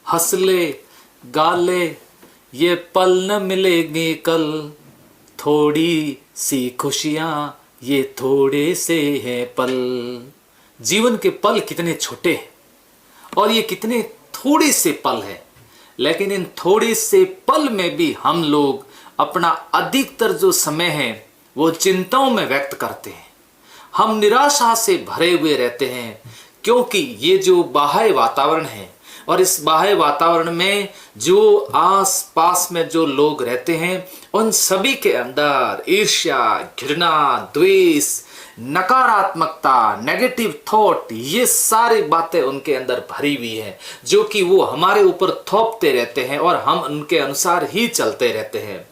हंस ले गा ले, ये पल न मिलेंगे कल, थोड़ी सी खुशियां ये थोड़े से हैं पल। जीवन के पल कितने छोटे हैं और ये कितने थोड़े से पल हैं, लेकिन इन थोड़े से पल में भी हम लोग अपना अधिकतर जो समय है वो चिंताओं में व्यक्त करते हैं। हम निराशा से भरे हुए रहते हैं, क्योंकि ये जो बाह्य वातावरण है और इस बाह्य वातावरण में जो आस पास में जो लोग रहते हैं उन सभी के अंदर ईर्ष्या, घृणा, द्वेष, नकारात्मकता, नेगेटिव थॉट, ये सारी बातें उनके अंदर भरी हुई है, जो कि वो हमारे ऊपर थोपते रहते हैं और हम उनके अनुसार ही चलते रहते हैं।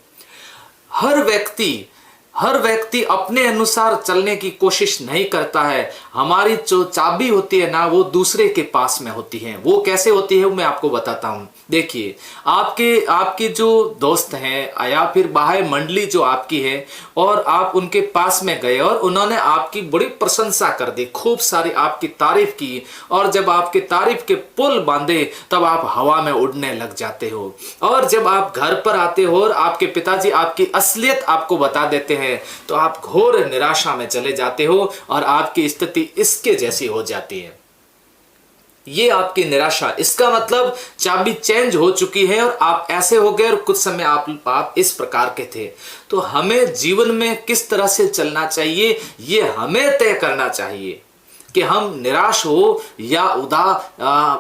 हर व्यक्ति अपने अनुसार चलने की कोशिश नहीं करता है। हमारी जो चाबी होती है ना, वो दूसरे के पास में होती है। वो कैसे होती है वो मैं आपको बताता हूँ। देखिए, आपके जो दोस्त हैं या फिर बाह्य मंडली जो आपकी है, और आप उनके पास में गए और उन्होंने आपकी बड़ी प्रशंसा कर दी, खूब सारी आपकी तारीफ की, और जब आपके तारीफ के पुल बांधे तब आप हवा में उड़ने लग जाते हो। और जब आप घर पर आते हो और आपके पिताजी आपकी असलियत आपको बता देते हैं तो आप घोर निराशा में चले जाते हो और आपकी स्थिति इसके जैसी हो जाती है। ये आपकी निराशा, इसका मतलब चाबी चेंज हो चुकी है और आप ऐसे हो गए और कुछ समय आप इस प्रकार के थे। तो हमें जीवन में किस तरह से चलना चाहिए ये हमें तय करना चाहिए कि हम निराश हो या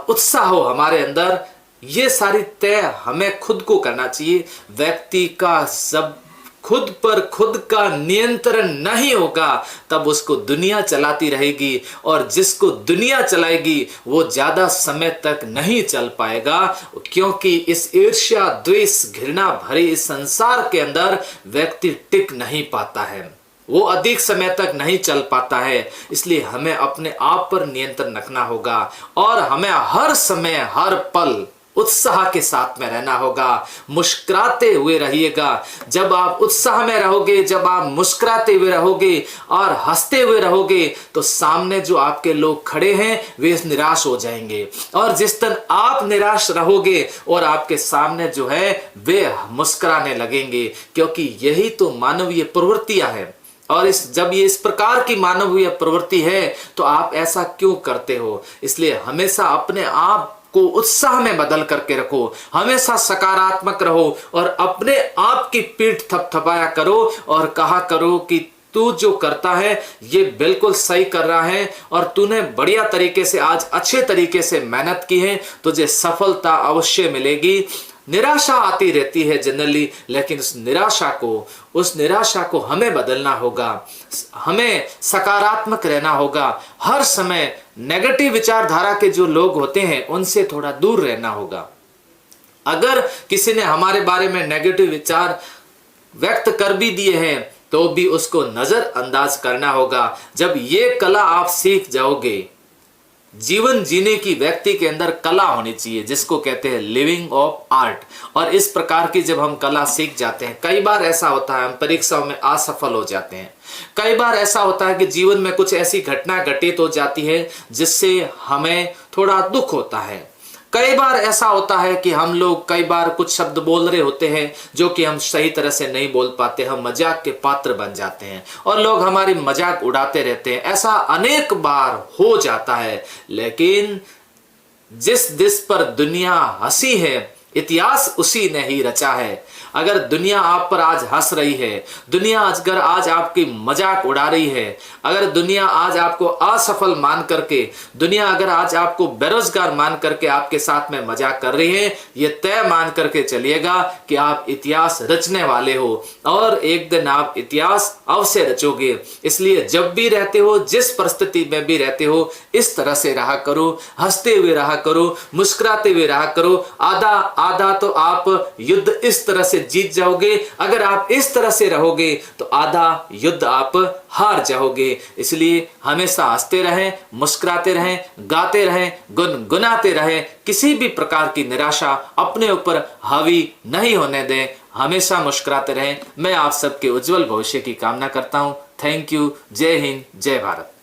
उत्साह हो हमारे अंदर, ये सारी तय हमें खुद को करना चाहिए। व्यक्ति का सब खुद पर खुद का नियंत्रण नहीं होगा तब उसको दुनिया चलाती रहेगी, और जिसको दुनिया चलाएगी वो ज्यादा समय तक नहीं चल पाएगा, क्योंकि इस ईर्ष्या, द्वेष, घृणा भरे इस संसार के अंदर व्यक्ति टिक नहीं पाता है, वो अधिक समय तक नहीं चल पाता है। इसलिए हमें अपने आप पर नियंत्रण रखना होगा और हमें हर समय हर पल उत्साह के साथ में रहना होगा। मुस्कुराते हुए रहिएगा। जब आप उत्साह में रहोगे, जब आप मुस्कुराते हुए रहोगे और हंसते हुए रहोगे, तो सामने जो आपके लोग खड़े हैं वे निराश हो जाएंगे, और जिस दिन आप निराश रहोगे और आपके सामने जो है वे मुस्कुराने लगेंगे, क्योंकि यही तो मानवीय प्रवृत्तियां हैं। और जब ये इस प्रकार की मानवीय प्रवृत्ति है तो आप ऐसा क्यों करते हो? इसलिए हमेशा अपने आप को उत्साह में बदल करके रखो, हमेशा सकारात्मक रहो और अपने आप की पीठ थपथपाया करो और कहा करो कि तू जो करता है ये बिल्कुल सही कर रहा है और तूने बढ़िया तरीके से आज अच्छे तरीके से मेहनत की है, तुझे सफलता अवश्य मिलेगी। निराशा आती रहती है जनरली, लेकिन उस निराशा को हमें बदलना होगा, हमें सकारात्मक रहना होगा। हर समय नेगेटिव विचारधारा के जो लोग होते हैं उनसे थोड़ा दूर रहना होगा। अगर किसी ने हमारे बारे में नेगेटिव विचार व्यक्त कर भी दिए हैं तो भी उसको नजरअंदाज करना होगा। जब ये कला आप सीख जाओगे, जीवन जीने की व्यक्ति के अंदर कला होनी चाहिए, जिसको कहते हैं लिविंग ऑफ आर्ट। और इस प्रकार की जब हम कला सीख जाते हैं, कई बार ऐसा होता है हम परीक्षाओं में असफल हो जाते हैं, कई बार ऐसा होता है कि जीवन में कुछ ऐसी घटना घटित हो जाती है जिससे हमें थोड़ा दुख होता है, कई बार ऐसा होता है कि हम लोग कई बार कुछ शब्द बोल रहे होते हैं जो कि हम सही तरह से नहीं बोल पाते, हम मजाक के पात्र बन जाते हैं और लोग हमारी मजाक उड़ाते रहते हैं। ऐसा अनेक बार हो जाता है, लेकिन जिस दिस पर दुनिया हंसी है इतिहास उसी ने ही रचा है। अगर दुनिया आप पर आज हंस रही है, दुनिया अगर आज आपकी मजाक उड़ा रही है, अगर दुनिया आज आपको असफल मान करके, दुनिया अगर आज आपको बेरोजगार मान करके आपके साथ में मजाक कर रही है, ये तय मान करके चलिएगा कि आप इतिहास रचने वाले हो और एक दिन आप इतिहास अवश्य रचोगे। इसलिए जब भी रहते हो, जिस परिस्थिति में भी रहते हो, इस तरह से रहा करो, हंसते हुए रहा करो, मुस्कुराते हुए रहा करो। आधा तो आप युद्ध इस तरह से जीत जाओगे, अगर आप इस तरह से रहोगे तो आधा युद्ध आप हार जाओगे। इसलिए हमेशा हंसते रहें, मुस्कुराते रहें, गाते रहें, गुनगुनाते रहें, किसी भी प्रकार की निराशा अपने ऊपर हावी नहीं होने दें, हमेशा मुस्कुराते रहें। मैं आप सबके उज्जवल भविष्य की कामना करता हूं। Thank you. जय हिंद, जय भारत।